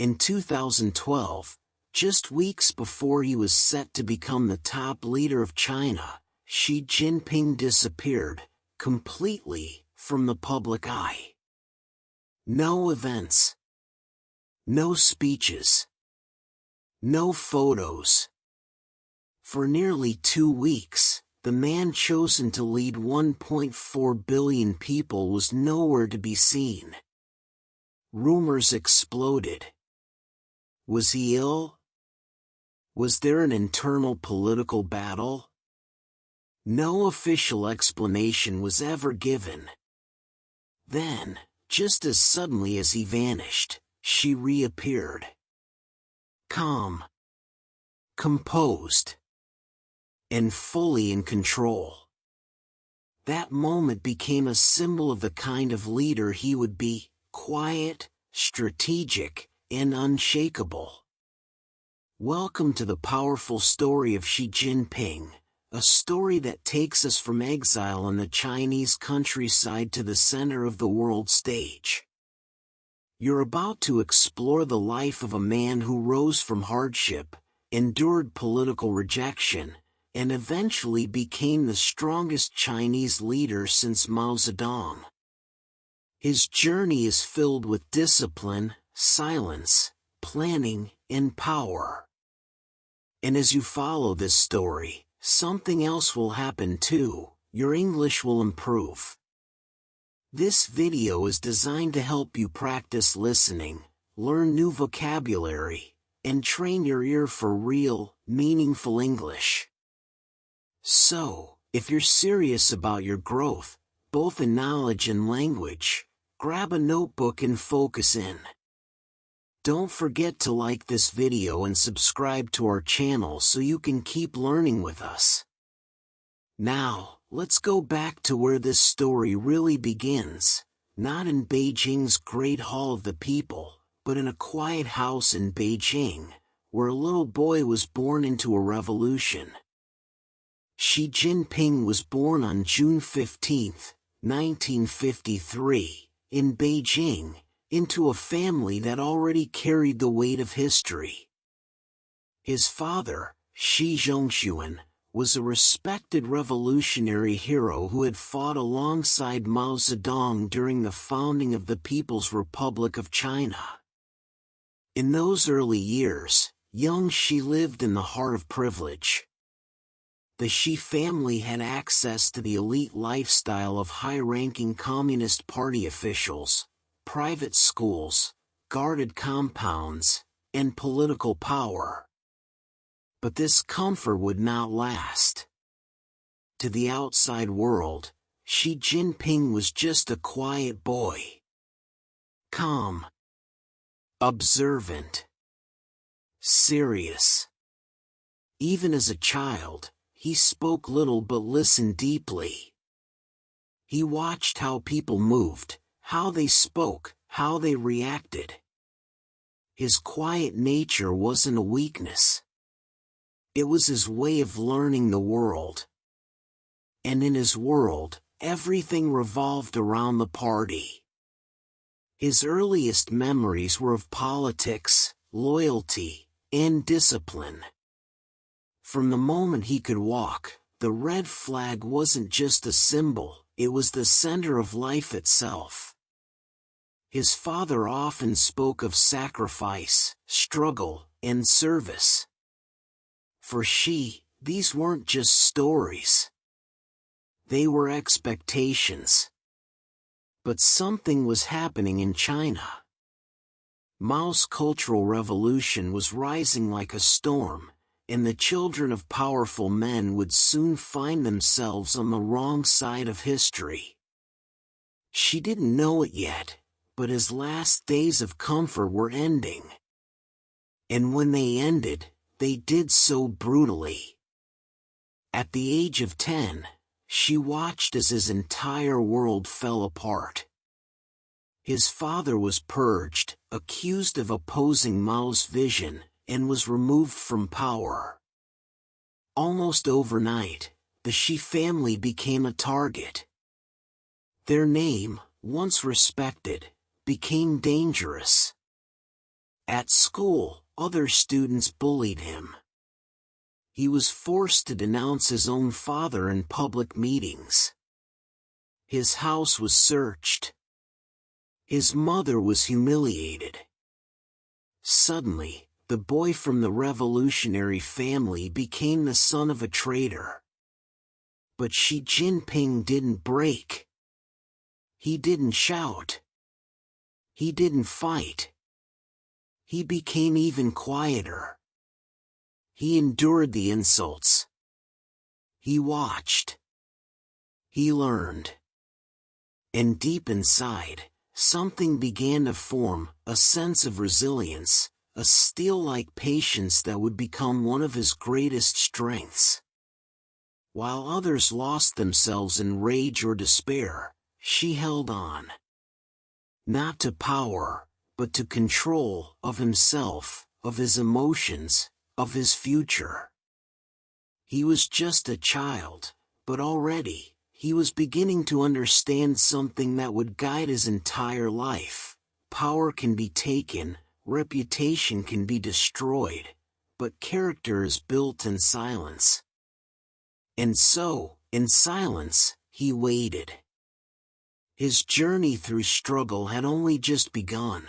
In 2012, just weeks before he was set to become the top leader of China, Xi Jinping disappeared completely from the public eye. No events. No speeches. No photos. For nearly 2 weeks, the man chosen to lead 1.4 billion people was nowhere to be seen. Rumors exploded. Was he ill? Was there an internal political battle? No official explanation was ever given. Then, just as suddenly as he vanished, she reappeared. Calm, composed, and fully in control. That moment became a symbol of the kind of leader he would be: quiet, strategic, and unshakable. Welcome to the powerful story of Xi Jinping, a story that takes us from exile in the Chinese countryside to the center of the world stage. You're about to explore the life of a man who rose from hardship, endured political rejection, and eventually became the strongest Chinese leader since Mao Zedong. His journey is filled with discipline, silence, planning, and power. And as you follow this story, something else will happen too: your English will improve. This video is designed to help you practice listening, learn new vocabulary, and train your ear for real, meaningful English. So, if you're serious about your growth, both in knowledge and language, grab a notebook and focus in. Don't forget to like this video and subscribe to our channel so you can keep learning with us. Now, let's go back to where this story really begins, not in Beijing's Great Hall of the People, but in a quiet house in Beijing, where a little boy was born into a revolution. Xi Jinping was born on June 15, 1953, in Beijing, into a family that already carried the weight of history. His father, Xi Jinping, was a respected revolutionary hero who had fought alongside Mao Zedong during the founding of the People's Republic of China. In those early years, young Xi lived in the heart of privilege. The Xi family had access to the elite lifestyle of high-ranking Communist Party officials, private schools, guarded compounds, and political power. But this comfort would not last. To the outside world, Xi Jinping was just a quiet boy. Calm, observant, serious. Even as a child, he spoke little but listened deeply. He watched how people moved, how they spoke, how they reacted. His quiet nature wasn't a weakness. It was his way of learning the world. And in his world, everything revolved around the party. His earliest memories were of politics, loyalty, and discipline. From the moment he could walk, the red flag wasn't just a symbol, it was the center of life itself. His father often spoke of sacrifice, struggle, and service. For Xi, these weren't just stories. They were expectations. But something was happening in China. Mao's Cultural Revolution was rising like a storm, and the children of powerful men would soon find themselves on the wrong side of history. She didn't know it yet, but his last days of comfort were ending. And when they ended, they did so brutally. At the age of 10, she watched as his entire world fell apart. His father was purged, accused of opposing Mao's vision, and was removed from power. Almost overnight, the Xi family became a target. Their name, once respected, became dangerous. At school, other students bullied him. He was forced to denounce his own father in public meetings. His house was searched. His mother was humiliated. Suddenly, the boy from the revolutionary family became the son of a traitor. But Xi Jinping didn't break. He didn't shout. He didn't fight. He became even quieter. He endured the insults. He watched. He learned. And deep inside, something began to form, a sense of resilience, a steel-like patience that would become one of his greatest strengths. While others lost themselves in rage or despair, Xi held on. Not to power, but to control of himself, of his emotions, of his future. He was just a child, but already, he was beginning to understand something that would guide his entire life. Power can be taken, reputation can be destroyed, but character is built in silence. And so, in silence, he waited. His journey through struggle had only just begun.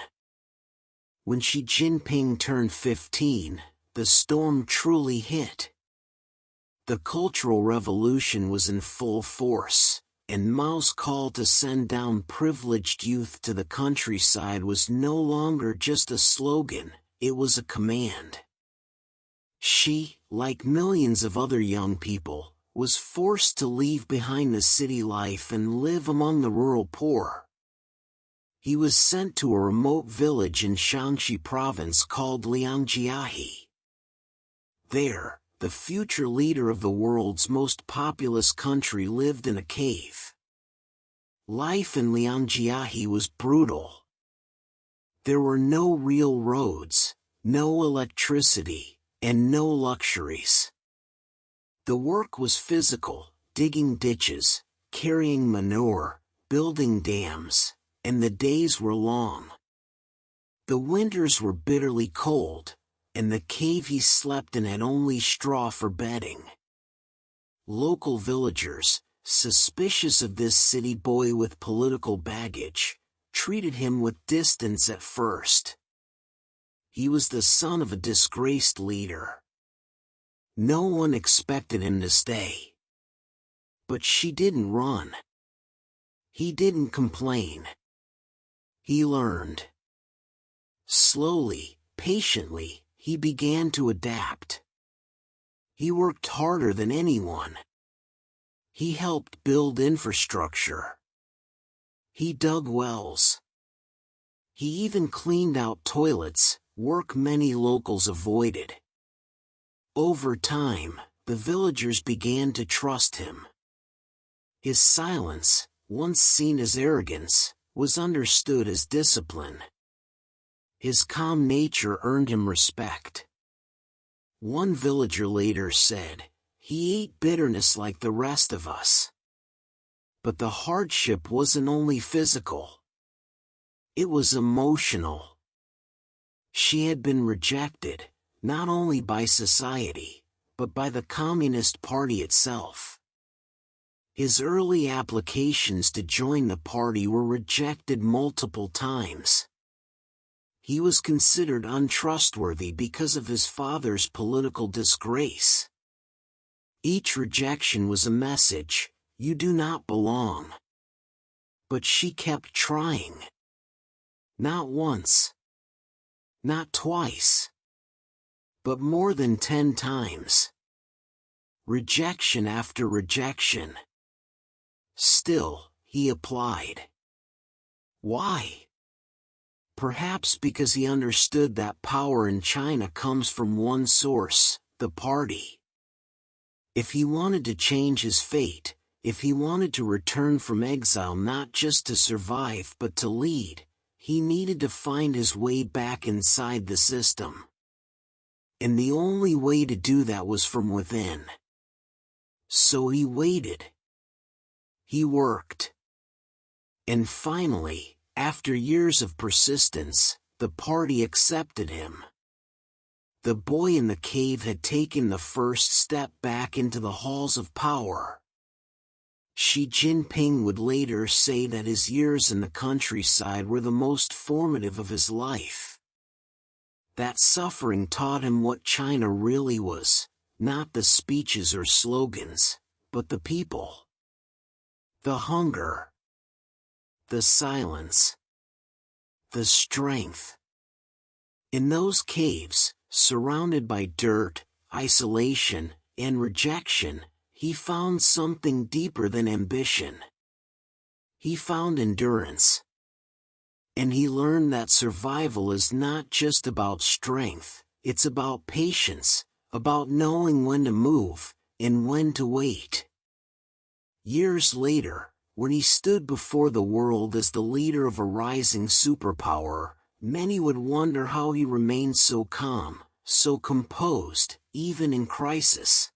When Xi Jinping turned 15, the storm truly hit. The Cultural Revolution was in full force, and Mao's call to send down privileged youth to the countryside was no longer just a slogan, it was a command. Xi, like millions of other young people, was forced to leave behind the city life and live among the rural poor. He was sent to a remote village in Shaanxi province called Liangjiahe. There, the future leader of the world's most populous country lived in a cave. Life in Liangjiahe was brutal. There were no real roads, no electricity, and no luxuries. The work was physical, digging ditches, carrying manure, building dams, and the days were long. The winters were bitterly cold, and the cave he slept in had only straw for bedding. Local villagers, suspicious of this city boy with political baggage, treated him with distance at first. He was the son of a disgraced leader. No one expected him to stay. But Xi didn't run. He didn't complain. He learned. Slowly, patiently, he began to adapt. He worked harder than anyone. He helped build infrastructure. He dug wells. He even cleaned out toilets, work many locals avoided. Over time, the villagers began to trust him. His silence, once seen as arrogance, was understood as discipline. His calm nature earned him respect. One villager later said, "He ate bitterness like the rest of us." But the hardship wasn't only physical. It was emotional. She had been rejected, not only by society, but by the Communist Party itself. His early applications to join the party were rejected multiple times. He was considered untrustworthy because of his father's political disgrace. Each rejection was a message, "You do not belong." But she kept trying. Not once. Not twice. But more than 10 times. Rejection after rejection. Still, he applied. Why? Perhaps because he understood that power in China comes from one source, the party. If he wanted to change his fate, if he wanted to return from exile not just to survive but to lead, he needed to find his way back inside the system. And the only way to do that was from within. So he waited. He worked. And finally, after years of persistence, the party accepted him. The boy in the cave had taken the first step back into the halls of power. Xi Jinping would later say that his years in the countryside were the most formative of his life. That suffering taught him what China really was, not the speeches or slogans, but the people. The hunger. The silence. The strength. In those caves, surrounded by dirt, isolation, and rejection, he found something deeper than ambition. He found endurance. And he learned that survival is not just about strength, it's about patience, about knowing when to move, and when to wait. Years later, when he stood before the world as the leader of a rising superpower, many would wonder how he remained so calm, so composed, even in crisis.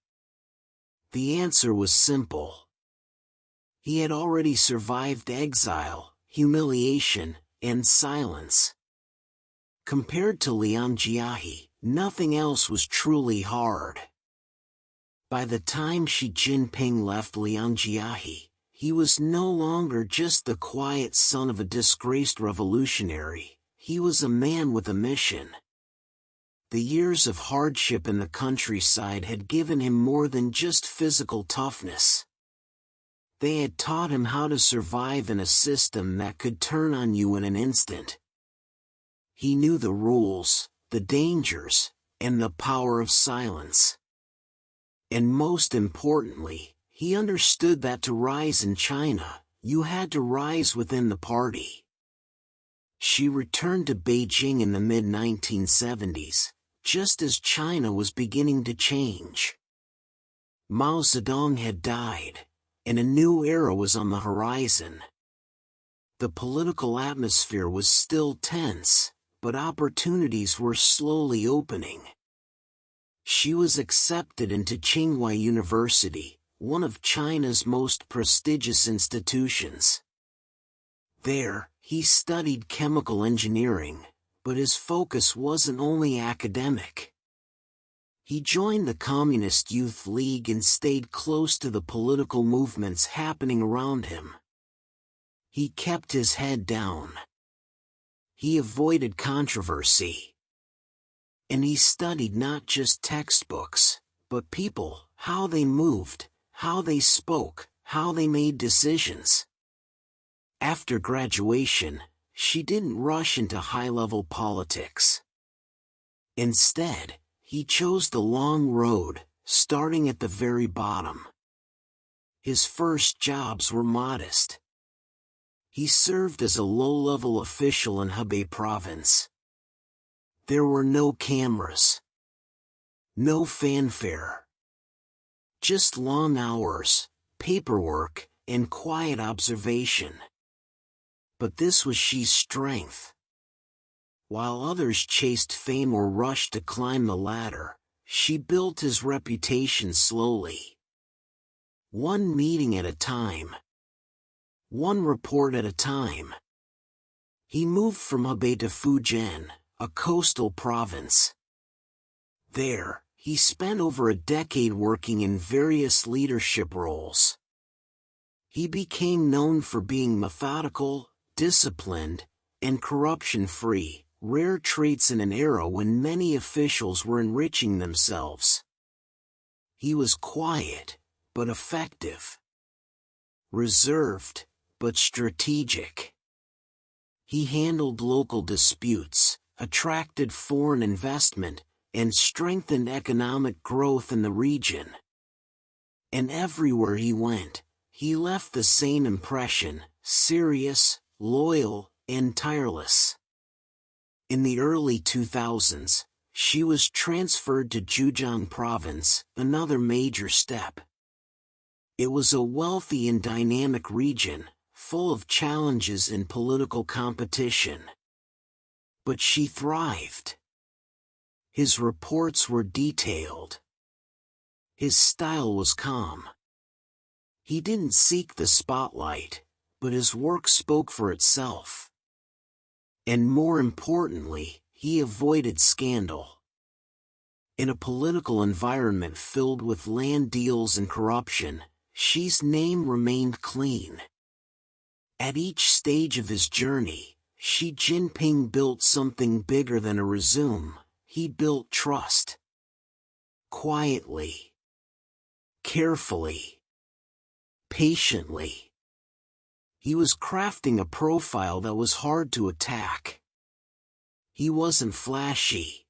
The answer was simple. He had already survived exile, humiliation, and silence. Compared to Liang Jiahe, nothing else was truly hard. By the time Xi Jinping left Liang Jiahe, he was no longer just the quiet son of a disgraced revolutionary, he was a man with a mission. The years of hardship in the countryside had given him more than just physical toughness. They had taught him how to survive in a system that could turn on you in an instant. He knew the rules, the dangers, and the power of silence. And most importantly, he understood that to rise in China, you had to rise within the party. She returned to Beijing in the mid-1970s, just as China was beginning to change. Mao Zedong had died, and a new era was on the horizon. The political atmosphere was still tense, but opportunities were slowly opening. She was accepted into Tsinghua University, one of China's most prestigious institutions. There, he studied chemical engineering, but his focus wasn't only academic. He joined the Communist Youth League and stayed close to the political movements happening around him. He kept his head down. He avoided controversy. And he studied not just textbooks, but people, how they moved, how they spoke, how they made decisions. After graduation, she didn't rush into high-level politics. Instead, he chose the long road, starting at the very bottom. His first jobs were modest. He served as a low-level official in Hebei province. There were no cameras. No fanfare. Just long hours, paperwork, and quiet observation. But this was Xi's strength. While others chased fame or rushed to climb the ladder, Xi built his reputation slowly. One meeting at a time. One report at a time. He moved from Hebei to Fujian, a coastal province. There, he spent over a decade working in various leadership roles. He became known for being methodical, disciplined, and corruption-free, rare traits in an era when many officials were enriching themselves. He was quiet, but effective. Reserved, but strategic. He handled local disputes, attracted foreign investment, and strengthened economic growth in the region. And everywhere he went, he left the same impression: serious, loyal, and tireless. In the early 2000s, she was transferred to Zhejiang province, another major step. It was a wealthy and dynamic region, full of challenges and political competition. But she thrived. His reports were detailed. His style was calm. He didn't seek the spotlight, but his work spoke for itself. And more importantly, he avoided scandal. In a political environment filled with land deals and corruption, Xi's name remained clean. At each stage of his journey, Xi Jinping built something bigger than a resume. He built trust. Quietly, carefully, patiently. He was crafting a profile that was hard to attack. He wasn't flashy.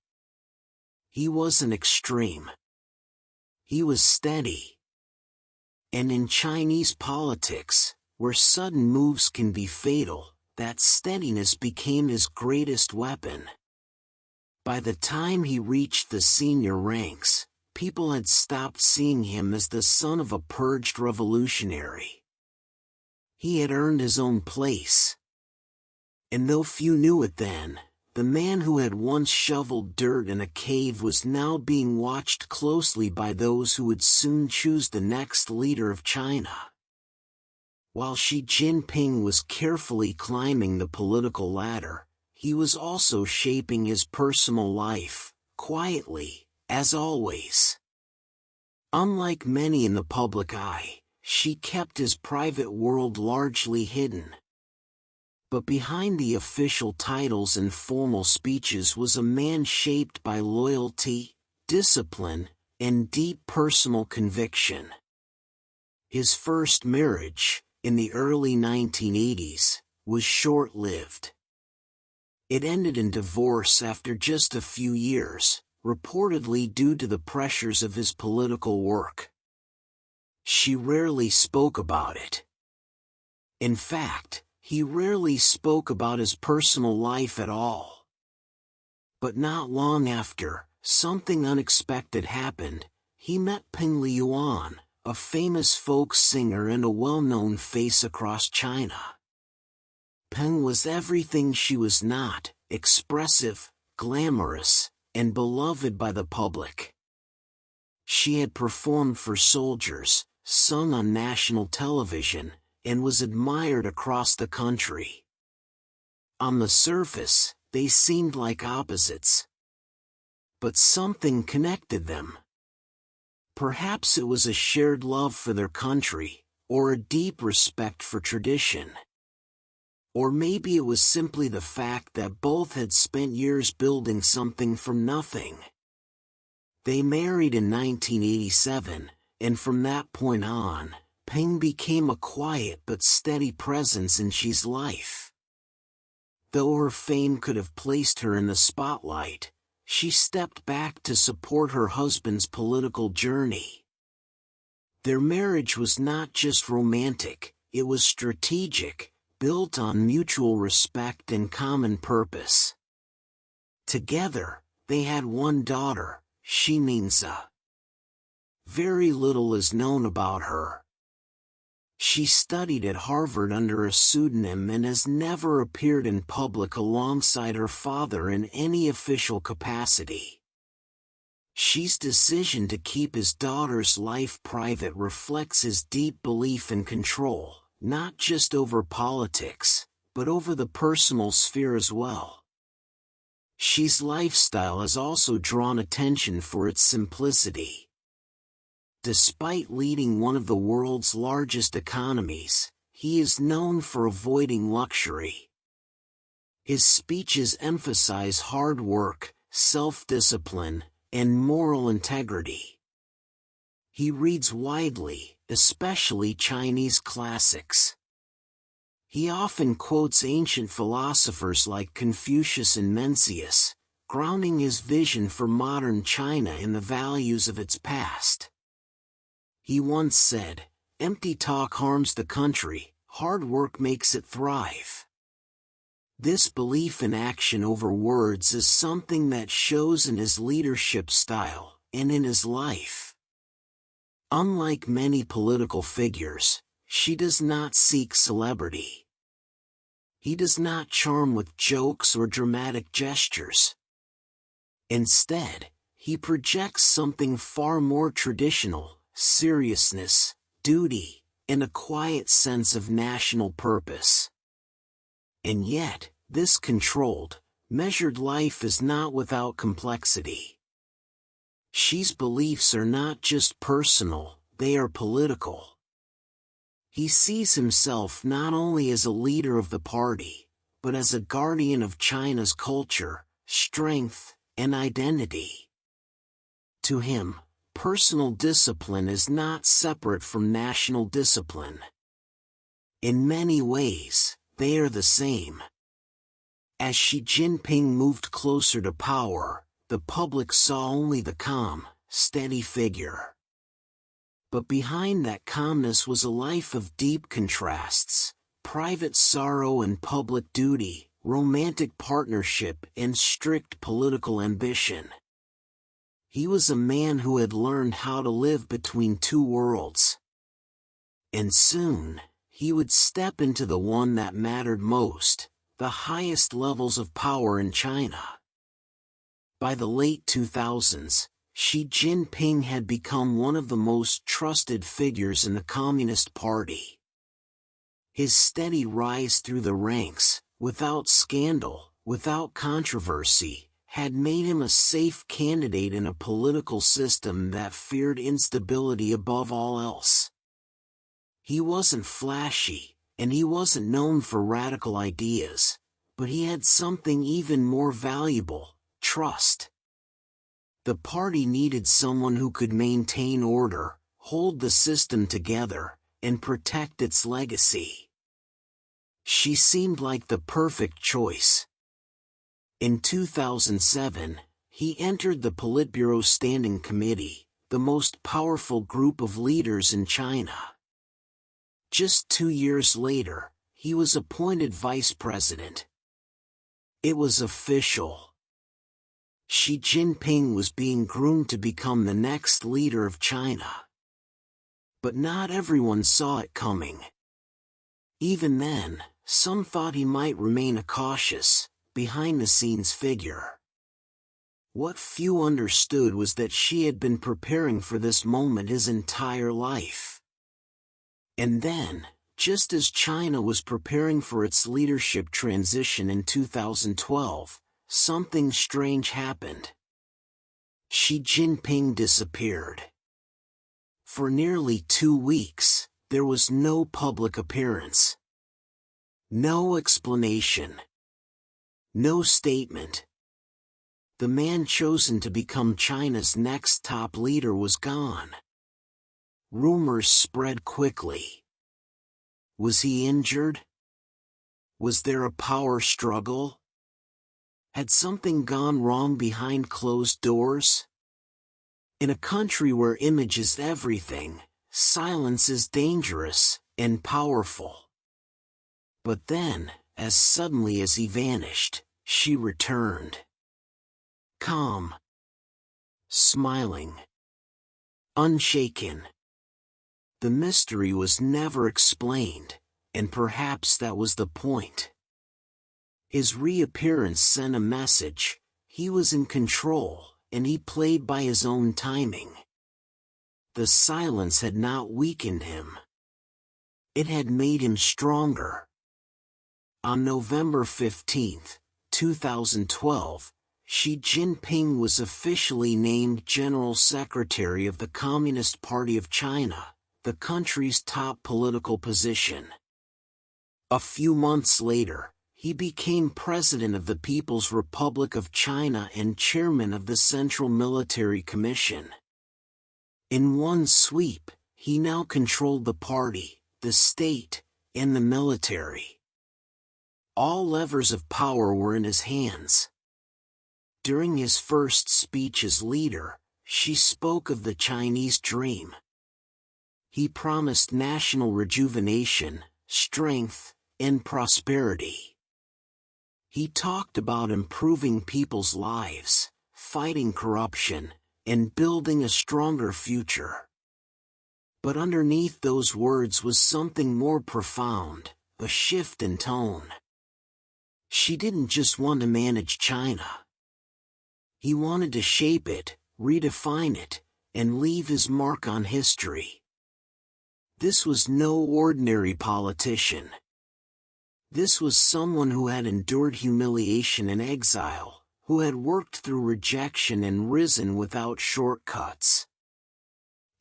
He wasn't extreme. He was steady. And in Chinese politics, where sudden moves can be fatal, that steadiness became his greatest weapon. By the time he reached the senior ranks, people had stopped seeing him as the son of a purged revolutionary. He had earned his own place. And though few knew it then, the man who had once shoveled dirt in a cave was now being watched closely by those who would soon choose the next leader of China. While Xi Jinping was carefully climbing the political ladder, he was also shaping his personal life, quietly, as always. Unlike many in the public eye, Xi kept his private world largely hidden. But behind the official titles and formal speeches was a man shaped by loyalty, discipline, and deep personal conviction. His first marriage, in the early 1980s, was short-lived. It ended in divorce after just a few years, reportedly due to the pressures of his political work. She rarely spoke about it. In fact, he rarely spoke about his personal life at all. But not long after, something unexpected happened. He met Peng Liyuan, a famous folk singer and a well-known face across China. Peng was everything she was not: expressive, glamorous, and beloved by the public. She had performed for soldiers, sung on national television, and was admired across the country. On the surface, they seemed like opposites. But something connected them. Perhaps it was a shared love for their country, or a deep respect for tradition. Or maybe it was simply the fact that both had spent years building something from nothing. They married in 1987, and from that point on, Peng became a quiet but steady presence in Xi's life. Though her fame could have placed her in the spotlight, she stepped back to support her husband's political journey. Their marriage was not just romantic, it was strategic, built on mutual respect and common purpose. Together, they had one daughter, Xi Jinping. Very little is known about her. She studied at Harvard under a pseudonym and has never appeared in public alongside her father in any official capacity. Xi's decision to keep his daughter's life private reflects his deep belief in control, not just over politics, but over the personal sphere as well. Xi's lifestyle has also drawn attention for its simplicity. Despite leading one of the world's largest economies, he is known for avoiding luxury. His speeches emphasize hard work, self-discipline, and moral integrity. He reads widely, especially Chinese classics. He often quotes ancient philosophers like Confucius and Mencius, grounding his vision for modern China in the values of its past. He once said, "Empty talk harms the country, hard work makes it thrive." This belief in action over words is something that shows in his leadership style, and in his life. Unlike many political figures, Xi does not seek celebrity. He does not charm with jokes or dramatic gestures. Instead, he projects something far more traditional: seriousness, duty, and a quiet sense of national purpose. And yet, This controlled, measured life is not without complexity. Xi's beliefs are not just personal, they are political. He sees himself not only as a leader of the party, but as a guardian of China's culture, strength, and identity. To him, personal discipline is not separate from national discipline. In many ways, they are the same. As Xi Jinping moved closer to power, the public saw only the calm, steady figure. But behind that calmness was a life of deep contrasts, private sorrow and public duty, romantic partnership and strict political ambition. He was a man who had learned how to live between two worlds. And soon, he would step into the one that mattered most, the highest levels of power in China. By the late 2000s, Xi Jinping had become one of the most trusted figures in the Communist Party. His steady rise through the ranks, without scandal, without controversy, had made him a safe candidate in a political system that feared instability above all else. He wasn't flashy, and he wasn't known for radical ideas, but he had something even more valuable: trust. The party needed someone who could maintain order, hold the system together, and protect its legacy. She seemed like the perfect choice. In 2007, he entered the Politburo Standing Committee, the most powerful group of leaders in China. Just 2 years later, he was appointed vice president. It was official. Xi Jinping was being groomed to become the next leader of China. But not everyone saw it coming. Even then, some thought he might remain a cautious, behind-the-scenes figure. What few understood was that Xi had been preparing for this moment his entire life. And then, just as China was preparing for its leadership transition in 2012, something strange happened. Xi Jinping disappeared. For nearly 2 weeks, there was no public appearance. No explanation. No statement. The man chosen to become China's next top leader was gone. Rumors spread quickly. Was he injured? Was there a power struggle? Had something gone wrong behind closed doors? In a country where image is everything, silence is dangerous and powerful. But then, as suddenly as he vanished, she returned. Calm. Smiling. Unshaken. The mystery was never explained, and perhaps that was the point. His reappearance sent a message: he was in control, and he played by his own timing. The silence had not weakened him. It had made him stronger. On November 15, 2012, Xi Jinping was officially named General Secretary of the Communist Party of China, the country's top political position. A few months later, he became President of the People's Republic of China and Chairman of the Central Military Commission. In one sweep, he now controlled the party, the state, and the military. All levers of power were in his hands. During his first speech as leader, Xi spoke of the Chinese dream. He promised national rejuvenation, strength, and prosperity. He talked about improving people's lives, fighting corruption, and building a stronger future. But underneath those words was something more profound, a shift in tone. Xi didn't just want to manage China. He wanted to shape it, redefine it, and leave his mark on history. This was no ordinary politician. This was someone who had endured humiliation and exile, who had worked through rejection and risen without shortcuts.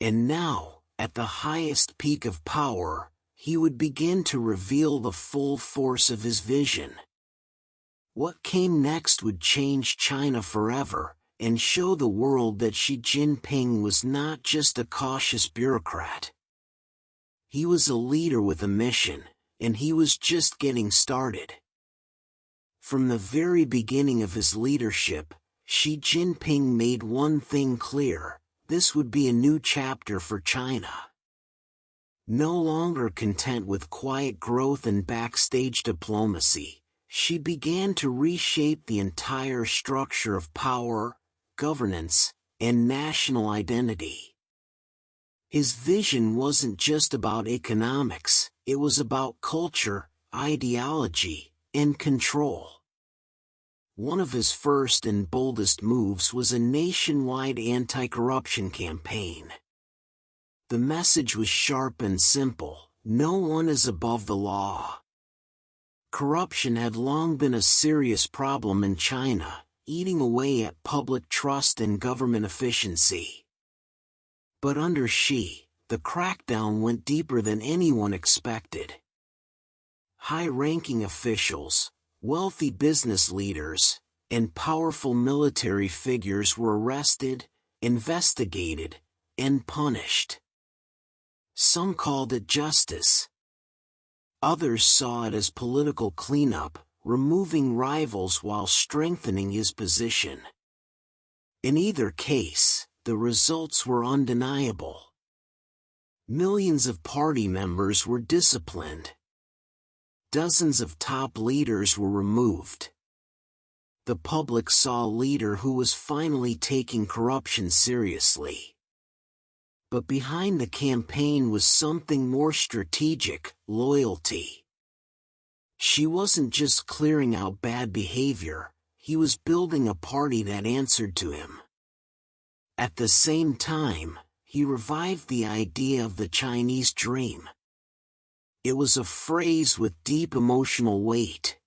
And now, at the highest peak of power, he would begin to reveal the full force of his vision. What came next would change China forever, and show the world that Xi Jinping was not just a cautious bureaucrat. He was a leader with a mission, and he was just getting started. From the very beginning of his leadership, Xi Jinping made one thing clear: this would be a new chapter for China. No longer content with quiet growth and backstage diplomacy, Xi began to reshape the entire structure of power, governance, and national identity. His vision wasn't just about economics, it was about culture, ideology, and control. One of his first and boldest moves was a nationwide anti-corruption campaign. The message was sharp and simple: no one is above the law. Corruption had long been a serious problem in China, eating away at public trust and government efficiency. But under Xi, the crackdown went deeper than anyone expected. High-ranking officials, wealthy business leaders, and powerful military figures were arrested, investigated, and punished. Some called it justice. Others saw it as political cleanup, removing rivals while strengthening his position. In either case, the results were undeniable. Millions of party members were disciplined. Dozens of top leaders were removed. The public saw a leader who was finally taking corruption seriously. But behind the campaign was something more strategic: loyalty. Xi wasn't just clearing out bad behavior, he was building a party that answered to him. At the same time, he revived the idea of the Chinese dream. It was a phrase with deep emotional weight.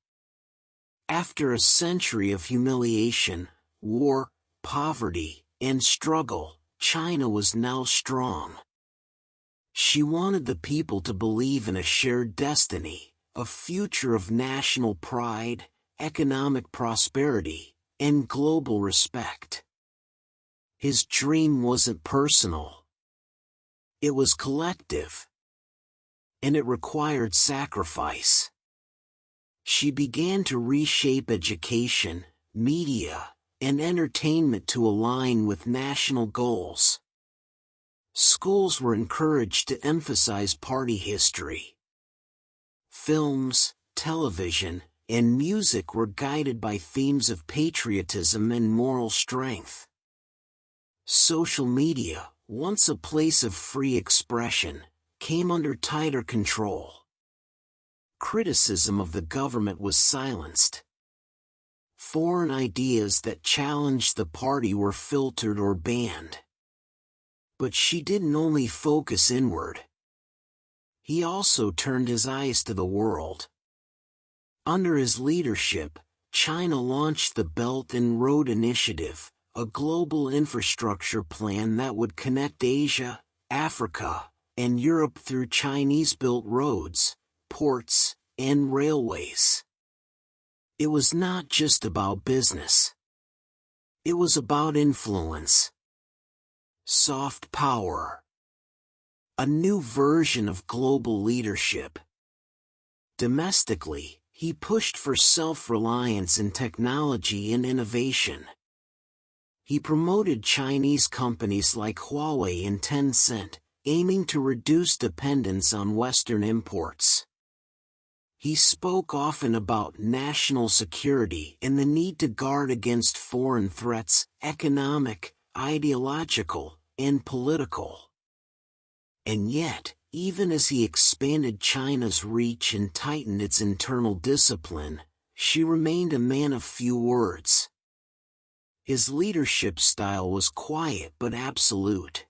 After a century of humiliation, war, poverty, and struggle, China was now strong. She wanted the people to believe in a shared destiny, a future of national pride, economic prosperity, and global respect. His dream wasn't personal. It was collective. And it required sacrifice. She began to reshape education, media, and entertainment to align with national goals. Schools were encouraged to emphasize party history. Films, television, and music were guided by themes of patriotism and moral strength. Social media, once a place of free expression, came under tighter control. Criticism of the government was silenced. Foreign ideas that challenged the party were filtered or banned. But Xi didn't only focus inward. He also turned his eyes to the world. Under his leadership, China launched the Belt and Road Initiative, a global infrastructure plan that would connect Asia, Africa, and Europe through Chinese-built roads, ports, and railways. It was not just about business. It was about influence. Soft power. A new version of global leadership. Domestically, he pushed for self-reliance in technology and innovation. He promoted Chinese companies like Huawei and Tencent, aiming to reduce dependence on Western imports. He spoke often about national security and the need to guard against foreign threats, economic, ideological, and political. And yet, even as he expanded China's reach and tightened its internal discipline, Xi remained a man of few words. His leadership style was quiet but absolute.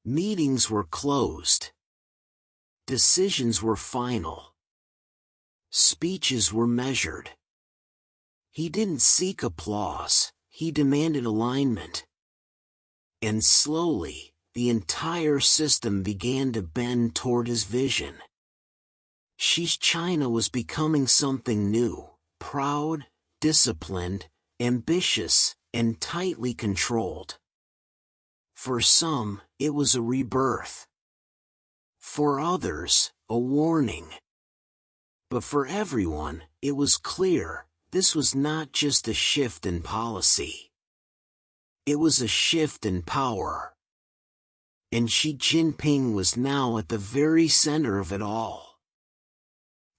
Meetings were closed. Decisions were final. Speeches were measured. He didn't seek applause, he demanded alignment. And slowly, the entire system began to bend toward his vision. Xi's China was becoming something new, proud, disciplined, ambitious, and tightly controlled. For some, it was a rebirth. For others, a warning. But for everyone, it was clear, this was not just a shift in policy. It was a shift in power. And Xi Jinping was now at the very center of it all.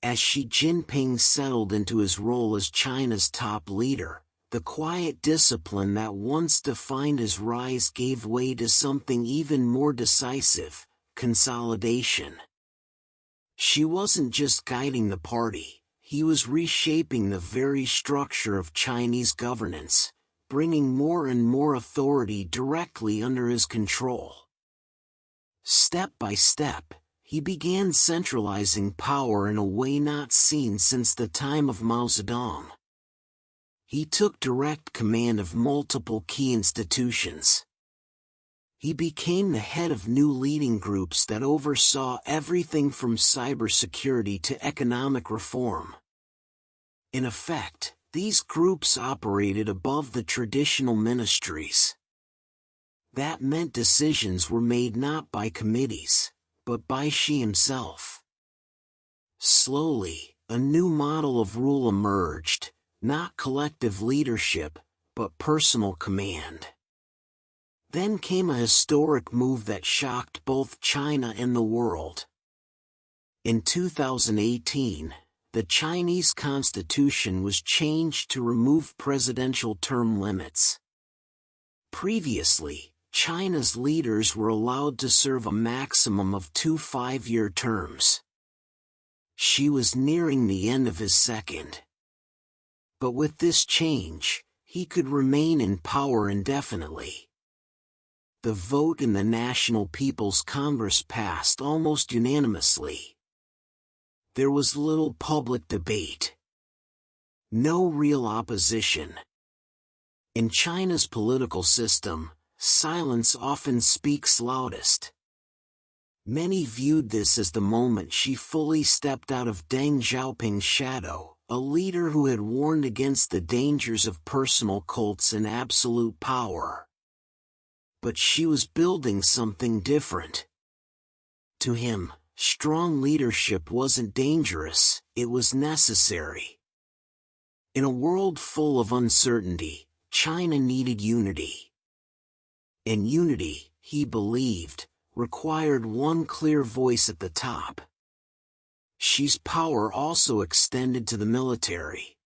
As Xi Jinping settled into his role as China's top leader, the quiet discipline that once defined his rise gave way to something even more decisive: consolidation. Xi wasn't just guiding the party, he was reshaping the very structure of Chinese governance, bringing more and more authority directly under his control. Step by step, he began centralizing power in a way not seen since the time of Mao Zedong. He took direct command of multiple key institutions. He became the head of new leading groups that oversaw everything from cybersecurity to economic reform. In effect, these groups operated above the traditional ministries. That meant decisions were made not by committees, but by Xi himself. Slowly, a new model of rule emerged, not collective leadership, but personal command. Then came a historic move that shocked both China and the world. In 2018, the Chinese constitution was changed to remove presidential term limits. Previously, China's leaders were allowed to serve a maximum of 2 5-year terms. Xi was nearing the end of his second. But with this change, he could remain in power indefinitely. The vote in the National People's Congress passed almost unanimously. There was little public debate. No real opposition. In China's political system, silence often speaks loudest. Many viewed this as the moment Xi fully stepped out of Deng Xiaoping's shadow, a leader who had warned against the dangers of personal cults and absolute power. But Xi was building something different. To him, strong leadership wasn't dangerous, it was necessary. In a world full of uncertainty, China needed unity. And unity, he believed, required one clear voice at the top. Xi's power also extended to the military.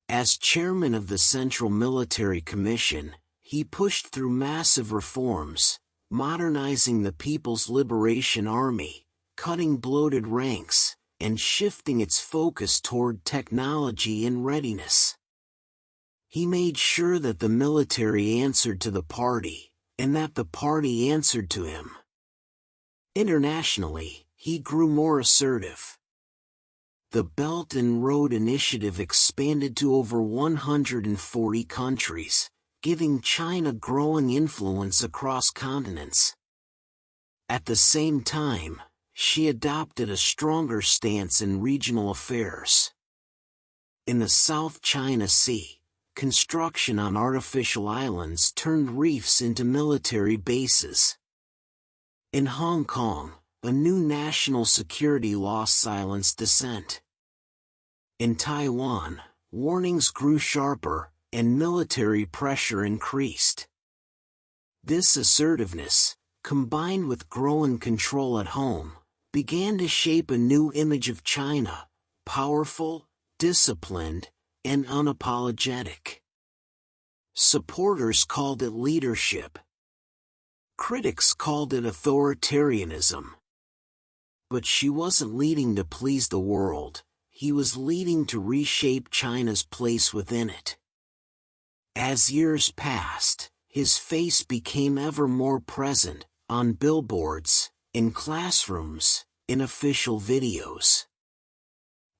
As chairman of the Central Military Commission, he pushed through massive reforms, modernizing the People's Liberation Army, cutting bloated ranks, and shifting its focus toward technology and readiness. He made sure that the military answered to the party, and that the party answered to him. Internationally, he grew more assertive. The Belt and Road Initiative expanded to over 140 countries, giving China growing influence across continents. At the same time, Xi adopted a stronger stance in regional affairs. In the South China Sea, construction on artificial islands turned reefs into military bases. In Hong Kong, a new national security law silenced dissent. In Taiwan, warnings grew sharper, and military pressure increased. This assertiveness, combined with growing control at home, began to shape a new image of China: powerful, disciplined, and unapologetic. Supporters called it leadership. Critics called it authoritarianism. But Xi wasn't leading to please the world, he was leading to reshape China's place within it. As years passed, his face became ever more present, on billboards, in classrooms, in official videos.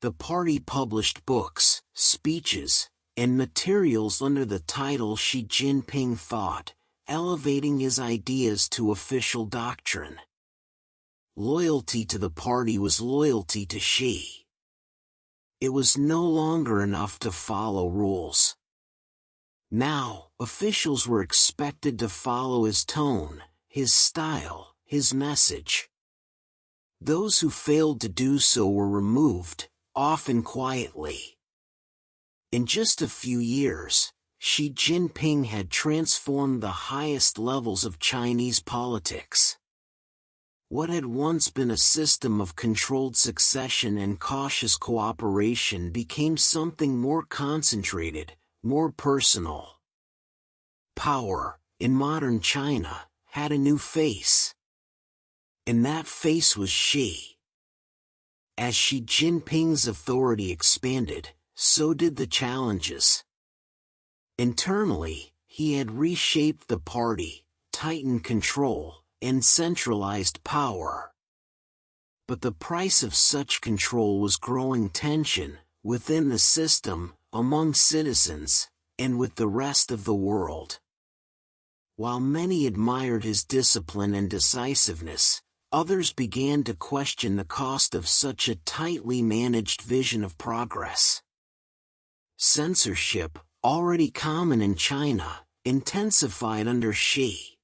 The party published books, speeches, and materials under the title Xi Jinping Thought, elevating his ideas to official doctrine. Loyalty to the party was loyalty to Xi. It was no longer enough to follow rules. Now, officials were expected to follow his tone, his style, his message. Those who failed to do so were removed, often quietly. In just a few years, Xi Jinping had transformed the highest levels of Chinese politics. What had once been a system of controlled succession and cautious cooperation became something more concentrated, more personal. Power, in modern China, had a new face. And that face was Xi. As Xi Jinping's authority expanded, so did the challenges. Internally, he had reshaped the party, tightened control, and centralized power. But the price of such control was growing tension, within the system, among citizens, and with the rest of the world. While many admired his discipline and decisiveness, others began to question the cost of such a tightly managed vision of progress. Censorship, already common in China, intensified under Xi.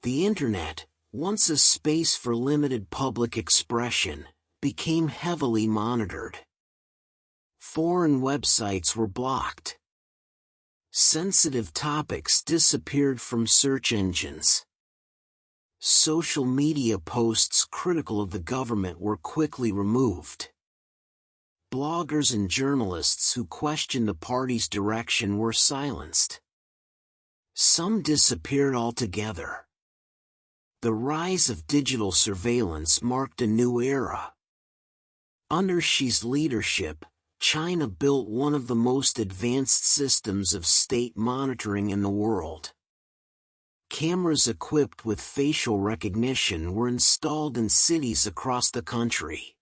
The Internet, once a space for limited public expression, became heavily monitored. Foreign websites were blocked. Sensitive topics disappeared from search engines. Social media posts critical of the government were quickly removed. Bloggers and journalists who questioned the party's direction were silenced. Some disappeared altogether. The rise of digital surveillance marked a new era. Under Xi's leadership, China built one of the most advanced systems of state monitoring in the world. Cameras equipped with facial recognition were installed in cities across the country.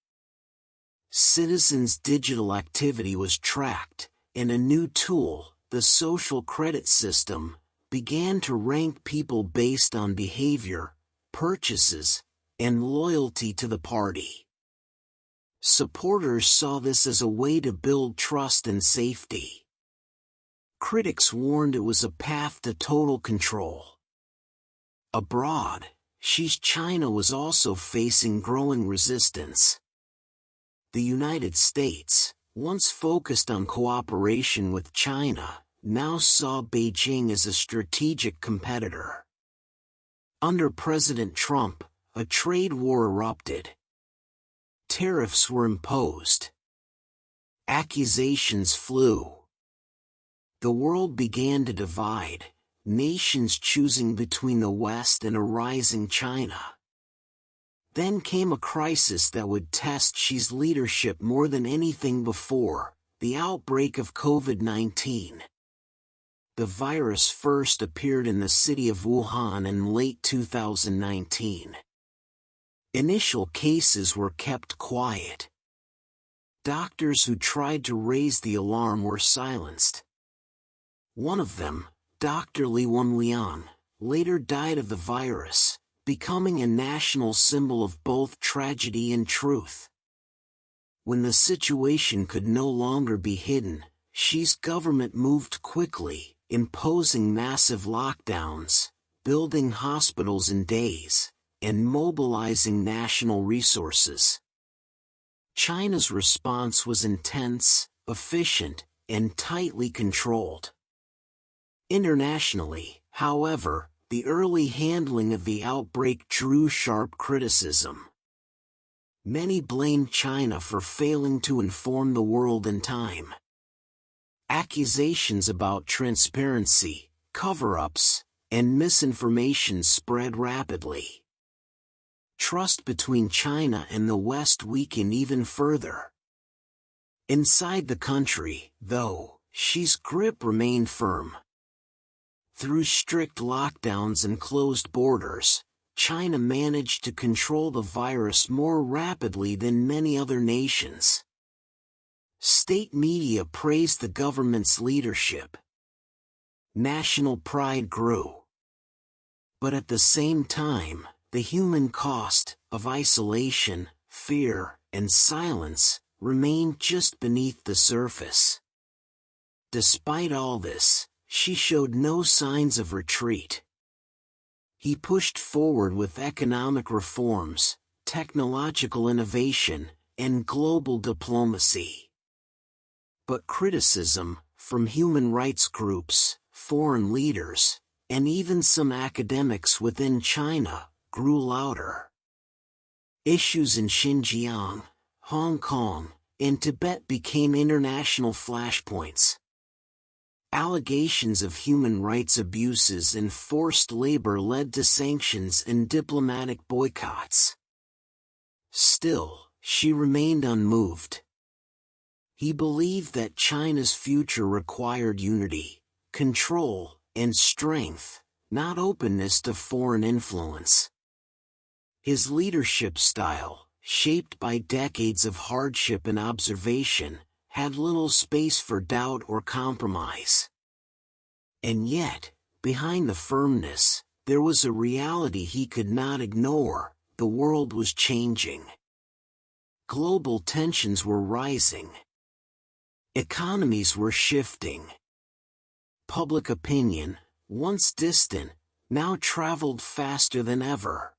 Citizens' digital activity was tracked, and a new tool, the social credit system, began to rank people based on behavior, purchases, and loyalty to the party. Supporters saw this as a way to build trust and safety. Critics warned it was a path to total control. Abroad, Xi's China was also facing growing resistance. The United States, once focused on cooperation with China, now saw Beijing as a strategic competitor. Under President Trump, a trade war erupted. Tariffs were imposed. Accusations flew. The world began to divide, nations choosing between the West and a rising China. Then came a crisis that would test Xi's leadership more than anything before, the outbreak of COVID-19. The virus first appeared in the city of Wuhan in late 2019. Initial cases were kept quiet. Doctors who tried to raise the alarm were silenced. One of them, Dr. Li Wenliang, later died of the virus, becoming a national symbol of both tragedy and truth. When the situation could no longer be hidden, Xi's government moved quickly, imposing massive lockdowns, building hospitals in days, and mobilizing national resources. China's response was intense, efficient, and tightly controlled. Internationally, however, the early handling of the outbreak drew sharp criticism. Many blamed China for failing to inform the world in time. Accusations about transparency, cover-ups, and misinformation spread rapidly. Trust between China and the West weakened even further. Inside the country, though, Xi's grip remained firm. Through strict lockdowns and closed borders, China managed to control the virus more rapidly than many other nations. State media praised the government's leadership. National pride grew. But at the same time, the human cost of isolation, fear, and silence remained just beneath the surface. Despite all this, Xi showed no signs of retreat. He pushed forward with economic reforms, technological innovation, and global diplomacy. But criticism, from human rights groups, foreign leaders, and even some academics within China, grew louder. Issues in Xinjiang, Hong Kong, and Tibet became international flashpoints. Allegations of human rights abuses and forced labor led to sanctions and diplomatic boycotts. Still, Xi remained unmoved. He believed that China's future required unity, control, and strength, not openness to foreign influence. His leadership style, shaped by decades of hardship and observation, had little space for doubt or compromise. And yet, behind the firmness, there was a reality he could not ignore: the world was changing. Global tensions were rising. Economies were shifting. Public opinion, once distant, now traveled faster than ever.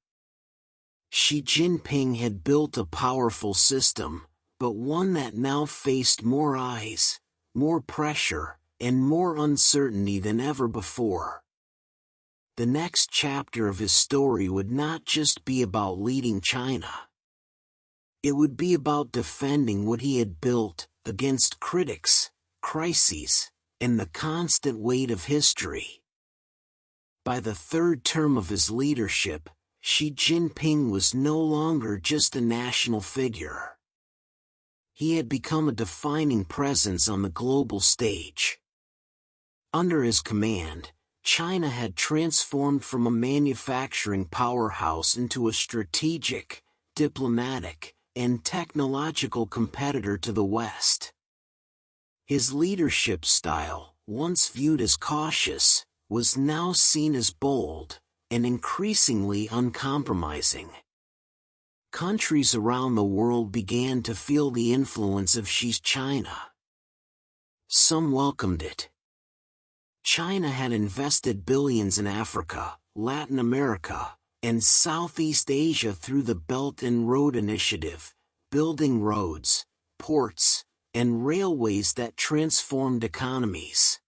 Xi Jinping had built a powerful system, but one that now faced more eyes, more pressure, and more uncertainty than ever before. The next chapter of his story would not just be about leading China. It would be about defending what he had built, against critics, crises, and the constant weight of history. By the third term of his leadership, Xi Jinping was no longer just a national figure. He had become a defining presence on the global stage. Under his command, China had transformed from a manufacturing powerhouse into a strategic, diplomatic, and technological competitor to the West. His leadership style, once viewed as cautious, was now seen as bold, and increasingly uncompromising. Countries around the world began to feel the influence of Xi's China. Some welcomed it. China had invested billions in Africa, Latin America, and Southeast Asia through the Belt and Road Initiative, building roads, ports, and railways that transformed economies.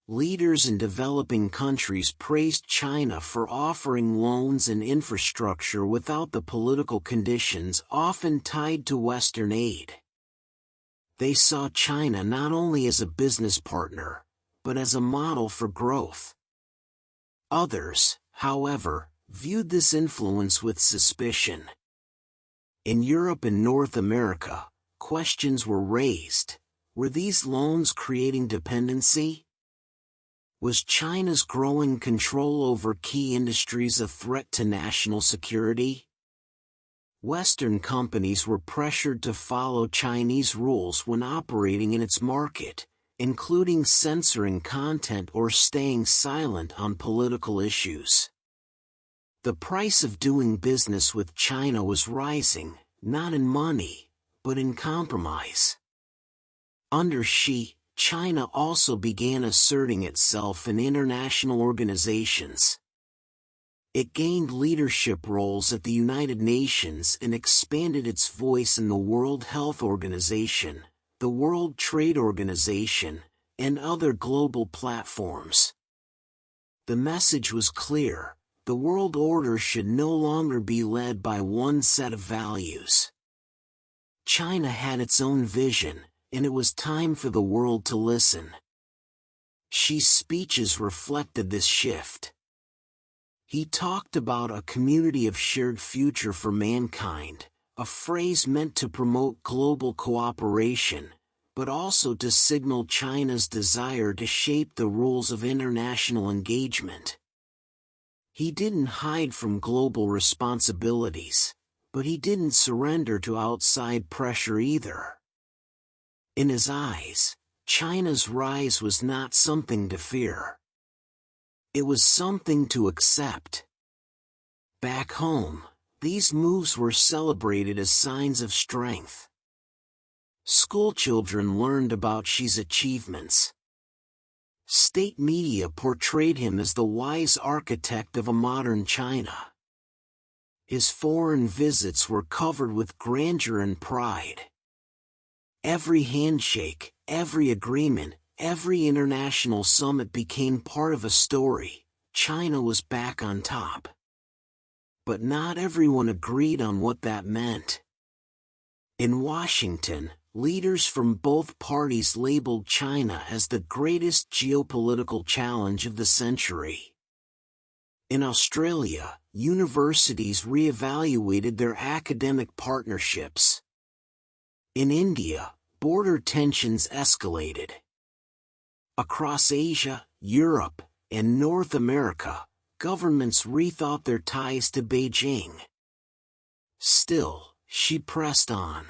Leaders in developing countries praised China for offering loans and infrastructure without the political conditions often tied to Western aid. They saw China not only as a business partner, but as a model for growth. Others, however, viewed this influence with suspicion. In Europe and North America, questions were raised. Were these loans creating dependency? Was China's growing control over key industries a threat to national security? Western companies were pressured to follow Chinese rules when operating in its market, including censoring content or staying silent on political issues. The price of doing business with China was rising, not in money, but in compromise. Under Xi, China also began asserting itself in international organizations. It gained leadership roles at the United Nations and expanded its voice in the World Health Organization, the World Trade Organization, and other global platforms. The message was clear: the world order should no longer be led by one set of values. China had its own vision, and it was time for the world to listen. Xi's speeches reflected this shift. He talked about a community of shared future for mankind, a phrase meant to promote global cooperation, but also to signal China's desire to shape the rules of international engagement. He didn't hide from global responsibilities, but he didn't surrender to outside pressure either. In his eyes, China's rise was not something to fear. It was something to accept. Back home, these moves were celebrated as signs of strength. Schoolchildren learned about Xi's achievements. State media portrayed him as the wise architect of a modern China. His foreign visits were covered with grandeur and pride. Every handshake, every agreement, every international summit became part of a story. China was back on top. But not everyone agreed on what that meant. In Washington, leaders from both parties labeled China as the greatest geopolitical challenge of the century. In Australia, universities re-evaluated their academic partnerships. In India, border tensions escalated. Across Asia, Europe, and North America, governments rethought their ties to Beijing. Still, Xi pressed on.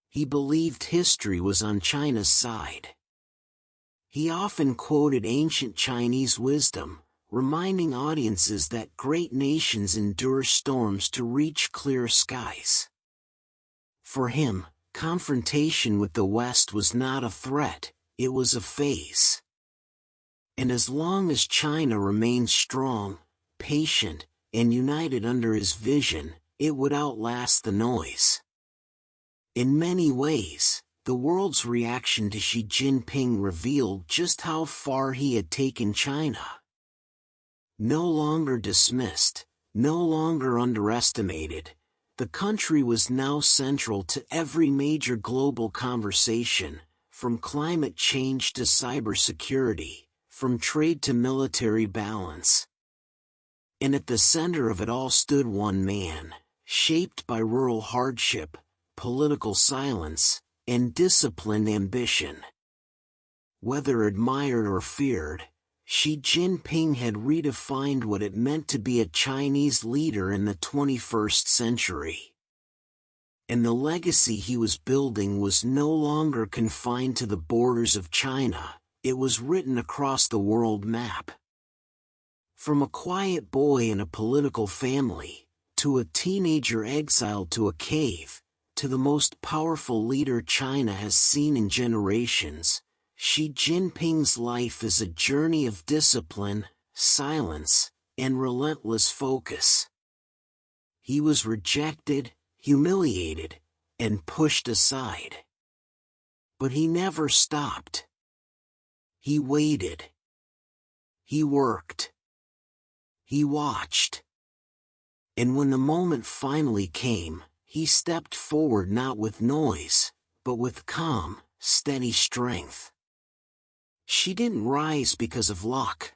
He believed history was on China's side. He often quoted ancient Chinese wisdom, reminding audiences that great nations endure storms to reach clear skies. For him, confrontation with the West was not a threat, it was a phase. And as long as China remained strong, patient, and united under his vision, it would outlast the noise. In many ways, the world's reaction to Xi Jinping revealed just how far he had taken China. No longer dismissed, no longer underestimated, the country was now central to every major global conversation, from climate change to cybersecurity, from trade to military balance. And at the center of it all stood one man, shaped by rural hardship, political silence, and disciplined ambition. Whether admired or feared, Xi Jinping had redefined what it meant to be a Chinese leader in the 21st century. And the legacy he was building was no longer confined to the borders of China, it was written across the world map. From a quiet boy in a political family, to a teenager exiled to a cave, to the most powerful leader China has seen in generations, Xi Jinping's life is a journey of discipline, silence, and relentless focus. He was rejected, humiliated, and pushed aside. But he never stopped. He waited. He worked. He watched. And when the moment finally came, he stepped forward not with noise, but with calm, steady strength. Xi didn't rise because of luck.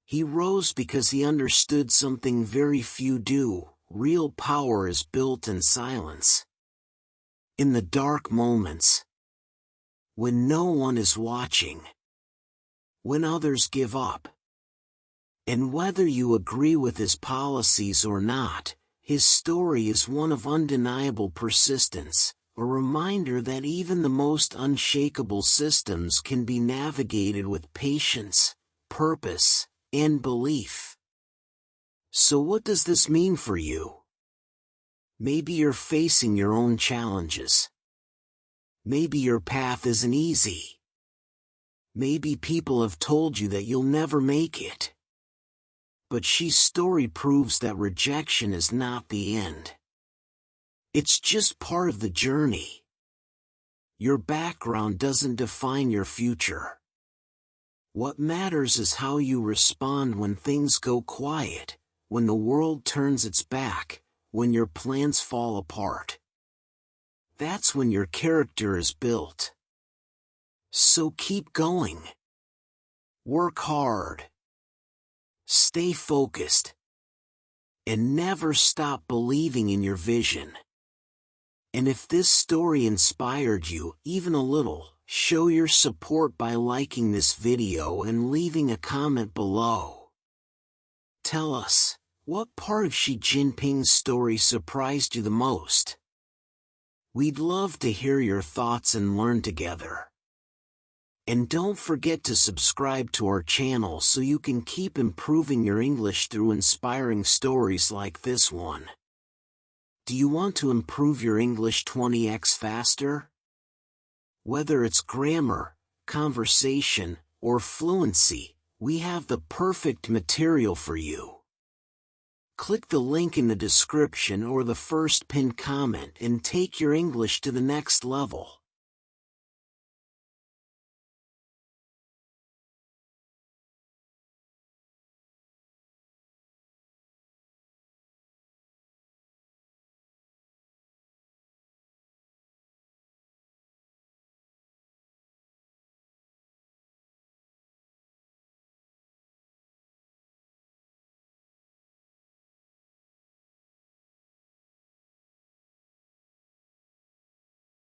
He rose because he understood something very few do: real power is built in silence. In the dark moments. When no one is watching. When others give up. And whether you agree with his policies or not, his story is one of undeniable persistence, a reminder that even the most unshakable systems can be navigated with patience, purpose, and belief. So what does this mean for you? Maybe you're facing your own challenges. Maybe your path isn't easy. Maybe people have told you that you'll never make it. But Xi's story proves that rejection is not the end. It's just part of the journey. Your background doesn't define your future. What matters is how you respond when things go quiet, when the world turns its back, when your plans fall apart. That's when your character is built. So keep going. Work hard. Stay focused. And never stop believing in your vision. And if this story inspired you, even a little, show your support by liking this video and leaving a comment below. Tell us, what part of Xi Jinping's story surprised you the most? We'd love to hear your thoughts and learn together. And don't forget to subscribe to our channel so you can keep improving your English through inspiring stories like this one. Do you want to improve your English 20x faster? Whether it's grammar, conversation, or fluency, we have the perfect material for you. Click the link in the description or the first pinned comment and take your English to the next level.